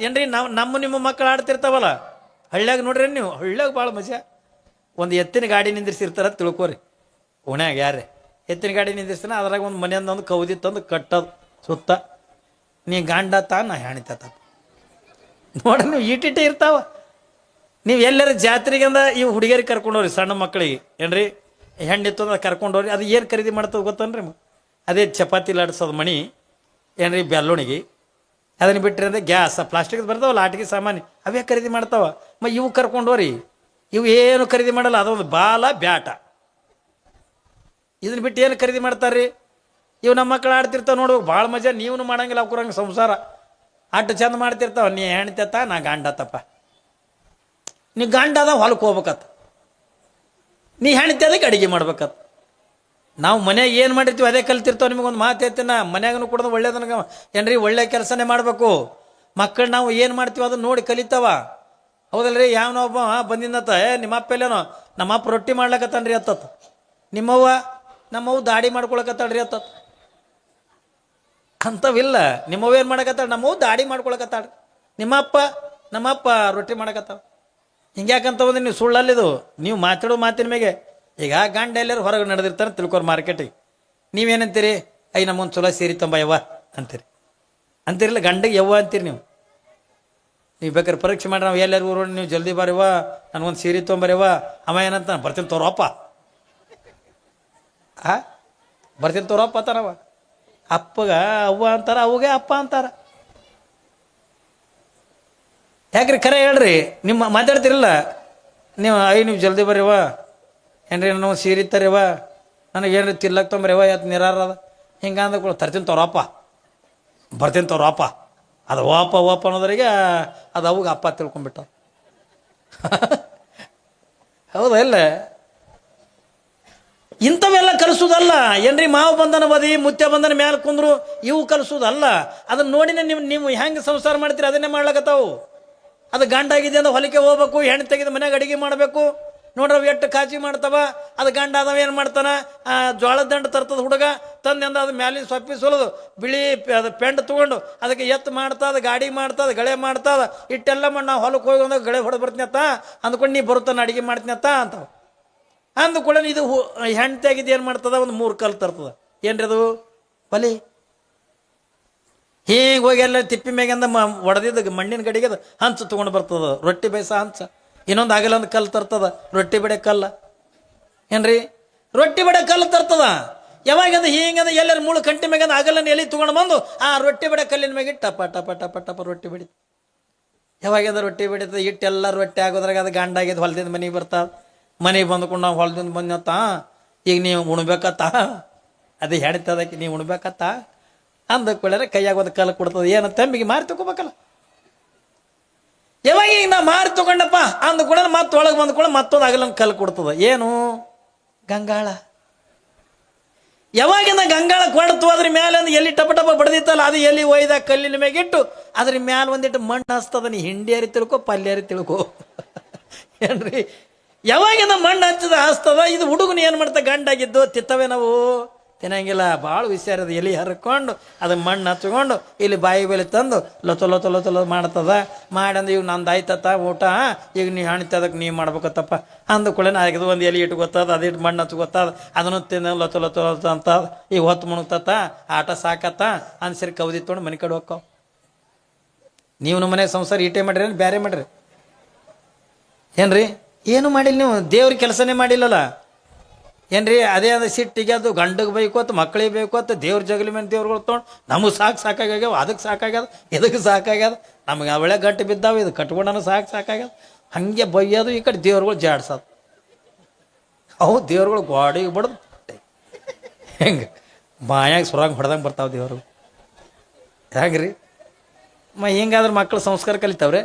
ಏನ್ರಿ ನಿಮ್ಮ ಮಕ್ಕಳು ಆಡ್ತಿರ್ತಾವಲ್ಲ ಹಳ್ಳ್ಯಾಗ ನೋಡ್ರಿ ನೀವು, ಹಳ್ಳ್ಯಾಗ ಭಾಳ ಮಜಾ. ಒಂದು ಎತ್ತಿನ ಗಾಡಿ ನಿಂದಿರ್ಸಿರ್ತಾರ ತಿಳ್ಕೊರಿ, ಓಣ್ಯಾಗ ಯಾರೇ ಎತ್ತಿನ ಗಾಡಿ ನಿಂದಿರ್ತಾನ, ಅದ್ರಾಗ ಒಂದು ಮನೆಯಿಂದ ಒಂದು ಕೌದಿ ತಂದು ಕಟ್ಟೋದು ಸುತ್ತ, ನೀ ಗಾಂಡ ನಾ ಹೆಣಿತ ನೋಡ್ರಿ ನೀವು ಈಟಿಟ್ಟೆ ಇರ್ತಾವ. ನೀವು ಎಲ್ಲರ ಜಾತ್ರೆಗೆ ಅಂದ ಇವು ಹುಡುಗಿಯರಿಗೆ ಕರ್ಕೊಂಡವ್ರಿ, ಸಣ್ಣ ಮಕ್ಕಳಿಗೆ ಏನ್ರಿ ಹೆಣ್ಣಿತ್ತು ಅಂದ್ರೆ ಕರ್ಕೊಂಡವ್ರಿ. ಅದು ಏನು ಖರೀದಿ ಮಾಡ್ತವೆ ಗೊತ್ತನ್ರಿ? ಅದೇ ಚಪಾತಿ ಲಡ್ಸೋದು ಮಣಿ ಏನ್ರಿ, ಬೆಲ್ಲುಣಿಗೆ ಅದನ್ನು ಬಿಟ್ಟರೆ ಅಂದರೆ ಗ್ಯಾಸ್ ಪ್ಲಾಸ್ಟಿಕ್ ಬರ್ತಾವಲ್ಲ ಆಟಿಕೆ ಸಾಮಾನು, ಅವೇ ಖರೀದಿ ಮಾಡ್ತಾವ. ಇವು ಕರ್ಕೊಂಡೋರಿ, ಇವು ಏನು ಖರೀದಿ ಮಾಡಲ್ಲ, ಅದೊಂದು ಬಾಲ ಬ್ಯಾಟ. ಇದನ್ನ ಬಿಟ್ಟು ಏನು ಖರೀದಿ ಮಾಡ್ತಾರ್ರಿ? ಇವು ನಮ್ಮ ಮಕ್ಕಳು ಆಡ್ತಿರ್ತಾವೆ ನೋಡ್ಬೇಕು, ಭಾಳ ಮಜಾ. ನೀವು ಮಾಡಂಗಿಲ್ಲ ಅವ್ರಂಗೆ ಸಂಸಾರ ಅಟ್ಟು ಚಂದ ಮಾಡ್ತಿರ್ತಾವ. ನೀ ಹೆಣ್ತತ್ತ ನಾ ಗಾಂಡತ್ತಪ್ಪ, ನೀ ಗಾಂಡದ ಹೊಲಕ್ಕೆ ಹೋಗ್ಬೇಕತ್ತ, ನೀ ಹೆಣ್ತಿ ಅದಕ್ಕೆ ಅಡುಗೆ ಮಾಡ್ಬೇಕತ್ತ. ನಾವು ಮನ್ಯಾಗ ಏನು ಮಾಡಿರ್ತೀವಿ ಅದೇ ಕಲ್ತಿರ್ತಾವ. ನಿಮಗೊಂದು ಮಾತು ಹೇಳ್ತೀನಿ, ಮನ್ಯಾಗನು ಕೂಡ ಒಳ್ಳೇದನಗ ಏನ್ರಿ ಒಳ್ಳೆ ಕೆಲಸನೇ ಮಾಡಬೇಕು. ಮಕ್ಕಳು ನಾವು ಏನು ಮಾಡ್ತೀವಿ ಅದನ್ನ ನೋಡಿ ಕಲಿತಾವ, ಹೌದಲ್ರಿ? ಯಾವನೊಬ್ಬ ಬಂದಿಂದತ್ತ ನಿಮ್ಮಪ್ಪ ಎಲ್ಲೇನೋ ನಮ್ಮಪ್ಪ ರೊಟ್ಟಿ ಮಾಡ್ಲಕತ್ತಾನ್ರಿ ಅತ್ತತ್, ನಮ್ಮವ್ವ ದಾಡಿ ಮಾಡ್ಕೊಳಕತ್ತಾಳ್ರಿ ಅತ್ತತ್. ಅಂಥವಿಲ್ಲ. ನಿಮ್ಮವ್ವ ಏನು ಮಾಡಕತ್ತಾಳ? ನಮ್ಮವ್ವ ದಾಡಿ ಮಾಡ್ಕೊಳಕತ್ತಾಳ. ನಮ್ಮಪ್ಪ ರೊಟ್ಟಿ ಮಾಡಕತ್ತಾವ. ಹಿಂಗ್ಯಾಕಂತ ಬಂದ್ರೆ ನೀವು ಸುಳ್ಳಲ್ಲಿದು, ನೀವು ಮಾತಾಡೋ ಮಾತಿನ ಮೇಲೆ. ಈಗ ಗಂಡ ಎಲ್ಲರೂ ಹೊರಗೆ ನಡೆದಿರ್ತಾರೆ ತಿಳ್ಕೊರ್ ಮಾರ್ಕೆಟಿಗೆ, ನೀವೇನಂತೀರಿ? ನಮ್ಮೊಂದು ಚಲೋ ಸೀರೆ ತಂಬ ಯವ್ವ ಅಂತೀರಿಲ್ಲ, ಗಂಡಗೆ ಯವ್ವ ಅಂತೀರಿ ನೀವು. ಬೇಕಾದ್ರೆ ಪರೀಕ್ಷೆ ಮಾಡಿ ನಾವು ಎಲ್ಲರೂ ಊರು ನೀವು ಜಲ್ದಿ ಬಾರಿವ ನನಗೊಂದು ಸೀರೆ ತೊಗೊಂಬರ್ಯವ. ಅವ ಏನಂತ ಬರ್ತೀನಿ ತೋರಪ್ಪ, ಬರ್ತೀನಿ ತೋರಪ್ಪ ಅಂತಾರವ. ಅಪ್ಪಗ ಅವ್ವ ಅಂತಾರ, ಅವ್ಗೆ ಅಪ್ಪ ಅಂತಾರ. ಯಾಕ್ರಿ ಖರೆ ಹೇಳ್ರಿ, ನಿಮ್ಮ ಮಾತಾಡ್ತಿರಲ್ಲ ನೀವು. ನೀವು ಜಲ್ದಿ ಬರ್ಯವ ಏನ್ರಿ, ನನಗೆ ಸೀರೆ ತರ್ಯವ, ನನಗೇನ್ರಿ ತಿರ್ಲಕ್ ತೊಂಬರ್ಯವ, ಯಾತ್ ನಿರಾರದ ಹಿಂಗೆ ಅಂದ ತರ್ತೀನಿ ತೋರಪ್ಪ, ಬರ್ತೀನಿ ತೋರಪ್ಪ. ಅದು ಓಪ ಅನ್ನೋದ್ರಿಗೆ ಅದು ಅವಾಗ ಅಪ್ಪ ತಿಳ್ಕೊಂಡ್ಬಿಟ್ಟ. ಹೌದಾ ಇಲ್ಲ? ಇಂಥವೆಲ್ಲ ಕಲಿಸೋದಲ್ಲ ಏನ್ರಿ. ಮಾವು ಬಂದನ ಬದಿ ಮುತ್ಯ ಬಂದನ ಮ್ಯಾಲ ಕುಂದ್ರು ಇವು ಕಲಿಸೋದಲ್ಲ. ಅದನ್ನ ನೋಡಿನೇ ನೀವು ಹೆಂಗೆ ಸಂಸಾರ ಮಾಡ್ತೀರಿ ಅದನ್ನೇ ಮಾಡ್ಲಕತ್ತಾವು. ಅದು ಗಂಡಾಗಿದೆ ಅಂದ್ರೆ ಹೊಲಿಕೆ ಹೋಗ್ಬೇಕು, ಹೆಣ್ಣು ತೆಗೆದು ಮನ್ಯಾಗ ಅಡುಗೆ ಮಾಡಬೇಕು. ನೋಡ್ರವು ಎಷ್ಟು ಕಾಜಿ ಮಾಡ್ತಾವ. ಅದು ಗಂಡ ಅದಾವ ಏನು ಮಾಡ್ತಾನ, ಜೋಳದ ದಂಡ ತರ್ತದ ಹುಡುಗ ತಂದಿಂದ ಅದು ಮ್ಯಾಲಿನ ಸೊಪ್ಪಿ ಸುಲಿದು ಬಿಳಿ ಅದು ಪೆಂಡ್ ತೊಗೊಂಡು ಅದಕ್ಕೆ ಎತ್ತು ಮಾಡ್ತದ, ಗಾಡಿ ಮಾಡ್ತದ, ಗಳೆ ಮಾಡ್ತದ. ಇಟ್ಟೆಲ್ಲ ಮಾಡಿ ನಾವು ಹೊಲಕ್ಕೆ ಹೋಗಿ ಒಂದಾಗ ಗಳೆ ಹೊಡೆದು ಬರ್ತೀನಿ ಅತ್ತ ಅಂದ್ಕೊಂಡು ನೀ ಬರುತ್ತಾನ ಅಡುಗೆ ಮಾಡ್ತೀನಿ ಅತ್ತ ಅಂತಾವ. ಅಂದ್ಕೂಡ ಇದು ಹೆಣ್ತಾಗಿದ್ದು ಏನು ಮಾಡ್ತದ, ಒಂದು 3 ಕಲ್ಲು ತರ್ತದ. ಏನ್ರಿ ಅದು ಒಲಿ ಹೀಗೆ ಹೋಗಿ ಎಲ್ಲ ತಿಪ್ಪಿ ಮ್ಯಾಗಿಂದ ಒಡೆದಿದ್ದ ಮಣ್ಣಿನ ಗಡಿಗೆ ಅದು ಹಂಚು ತೊಗೊಂಡು ಬರ್ತದ, ರೊಟ್ಟಿ ಬೇಯಿಸ ಹಂಚ. ಇನ್ನೊಂದು ಆಗಲೊಂದು ಕಲ್ಲು ತರ್ತದ, ರೊಟ್ಟಿ ಬಡೆ ಕಲ್ಲ ಏನ್ರಿ, ರೊಟ್ಟಿ ಬಡೆ ಕಲ್ಲು ತರ್ತದ. ಯಾವಾಗಂದ ಹಿಂಗಂದ ಎಲ್ಲರ ಮೂಳು ಕಂಟಿ ಮ್ಯಾಗಂದ ಆಗಲನ್ನು ಎಲ್ಲಿ ತೊಗೊಂಡು ಬಂದು ಆ ರೊಟ್ಟಿ ಬಡೆ ಕಲ್ಲಿನ ಮ್ಯಾಗ ಟಪ ಟಪ ಟಪ ಟಪ ರೊಟ್ಟಿ ಬಡಿತು. ಯಾವಾಗಂದ ರೊಟ್ಟಿ ಬಡಿತದ, ಇಟ್ಟೆಲ್ಲ ರೊಟ್ಟಿ ಆಗೋದ್ರಾಗ ಅದು ಗಂಡಾಗಿದ್ದು ಹೊಲದಿಂದ ಮನೆಗೆ ಬರ್ತಾವ. ಮನೆಗೆ ಬಂದ್ಕೊಂಡು ನಾವು ಹೊಲದಿಂದ ಬಂದತ್ತ, ಈಗ ನೀವು ಉಣ್ಬೇಕತ್ತ, ಅದು ಹೇಳ್ತದಕ್ಕೆ ನೀವು ಉಣ್ಬೇಕತ್ತ ಅಂದಕೊಳ್ಳೆ ಕೈಯಾಗ ಒಂದು ಕಲ್ಲು ಕೊಡ್ತದೆ. ಏನು ತಂಬಿಗೆ ಮಾರಿ ತಗೋಬೇಕಲ್ಲ. ಯಾವಾಗ ಈಗ ನಾ ಮಾರಿ ತಗೊಂಡಪ್ಪ ಅಂದ್ಕೊಳ್ಳ ಮತ್ತೆ ಒಳಗೆ ಬಂದ್ಕೊಳ್ಳ ಮತ್ತೊಂದು ಆಗಲೊಂದು ಕಲ್ಲು ಕೊಡ್ತದ. ಏನು ಗಂಗಾಳ. ಯಾವಾಗಿಂದ ಗಂಗಾಳ ಕೊಡ್ತು ಅದ್ರ ಮ್ಯಾಲೆ ಒಂದು ಎಲ್ಲಿ ಟಪ ಟಪ ಬಡ್ದಿತ್ತಲ್ಲ, ಅದು ಎಲ್ಲಿ ಒಯ್ದ ಕಲ್ಲಿನ ಮ್ಯಾಗಿಟ್ಟು ಅದ್ರ ಮ್ಯಾಲ ಒಂದಿಟ್ಟು ಮಣ್ಣು ಹಸ್ತದ. ನೀ ಹಿಂಡಿಯಾರಿ ತಿಳ್ಕೊ, ಪಲ್ಯಾರಿ ತಿಳ್ಕೊ ಏನ್ರಿ. ಯಾವಾಗಿಂದ ಮಣ್ಣು ಹಚ್ಚದ ಹಸ್ತದ. ಇದು ಹುಡುಗನ ಏನು ಮಾಡ್ತಾ ಗಂಡಾಗಿದ್ದು ತಿತ್ತವೆ ನಾವು ತಿನ್ನಂಗಿಲ್ಲ. ಭಾಳ ಹುಷಾರದ ಎಲೆ ಹರ್ಕೊಂಡು ಅದು ಮಣ್ಣು ಹಚ್ಕೊಂಡು ಇಲ್ಲಿ ಬಾಯಿ ಬೆಲೆ ತಂದು ಲೊಚಲೊ ಮಾಡ್ತದ. ಮಾಡಂದು ಈಗ ನಂದು ಆಯ್ತತ್ತ ಊಟ, ಈಗ ನೀವು ಹಣ್ತದಕ್ಕೆ ನೀವು ಮಾಡ್ಬೇಕತ್ತಪ್ಪ ಅಂದ್ಕೊಳ್ಳೆ ಆಗಿದ್ದು ಒಂದು ಎಲೆ ಇಟ್ಟು ಗೊತ್ತದ, ಅದಿಟ್ಟು ಮಣ್ಣು ಹಚ್ಚು ಗೊತ್ತದ, ಅದನ್ನು ತಿಂದ ಲೊಚ ಅಂತದ. ಈಗ ಹೊತ್ತು ಮುಣಗ್ತತ್ತ, ಆಟ ಸಾಕತ್ತ ಅನ್ಸರಿ ಕೌದಿ ತೊಗೊಂಡು ಮನೆ ಕಡೆ ಹೋಗ್ತಾವ. ನೀವು ನಮ್ಮ ಮನೆ ಸಂಸಾರ ಈಟೇ ಮಾಡ್ರಿ ಏನು ಬೇರೆ ಮಾಡ್ರಿ ಏನ್ರಿ? ಏನು ಮಾಡಿಲ್ಲ ನೀವು, ದೇವ್ರ ಕೆಲಸನೇ ಮಾಡಿಲ್ಲಲ್ಲ ಏನ್ರಿ. ಅದೇ ಅದು ಸಿಟ್ಟಿಗೆ ಅದು ಗಂಡಗೆ ಬೇಕೋತ, ಮಕ್ಕಳಿಗೆ ಬೇಕೋತ, ದೇವ್ರ ಜಗಲಿ ಮೇಲೆ ದೇವ್ರುಗಳು ತೊಗೊಂಡು ನಮಗೆ ಸಾಕಾಗ್ಯಾವ, ಅದಕ್ಕೆ ಸಾಕಾಗ್ಯದ, ಇದಕ್ಕೆ ಸಾಕಾಗ್ಯದ, ನಮಗೆ ಒಳ್ಳೆ ಗಟ್ಟಿ ಬಿದ್ದಾವ, ಇದು ಕಟ್ಕೊಂಡನು ಸಾಕಾಗ್ಯದ. ಹಾಗೆ ಬೈಯೋದು, ಈ ಕಡೆ ದೇವ್ರುಗಳು ಜಾಡ್ಸೋದು. ಅವು ದೇವ್ರುಗಳು ಗೋಡಿಗೆ ಬಡ್ದು ಹೆಂಗೆ ಬಾಯಾಗ ಸುರಂಗ ಹೊಡೆದಂಗೆ ಬರ್ತಾವೆ ದೇವ್ರು. ಹೆಂಗ್ರಿ ಹಿಂಗಾದ್ರೆ ಮಕ್ಕಳು ಸಂಸ್ಕಾರ ಕಲಿತಾವ್ರೆ.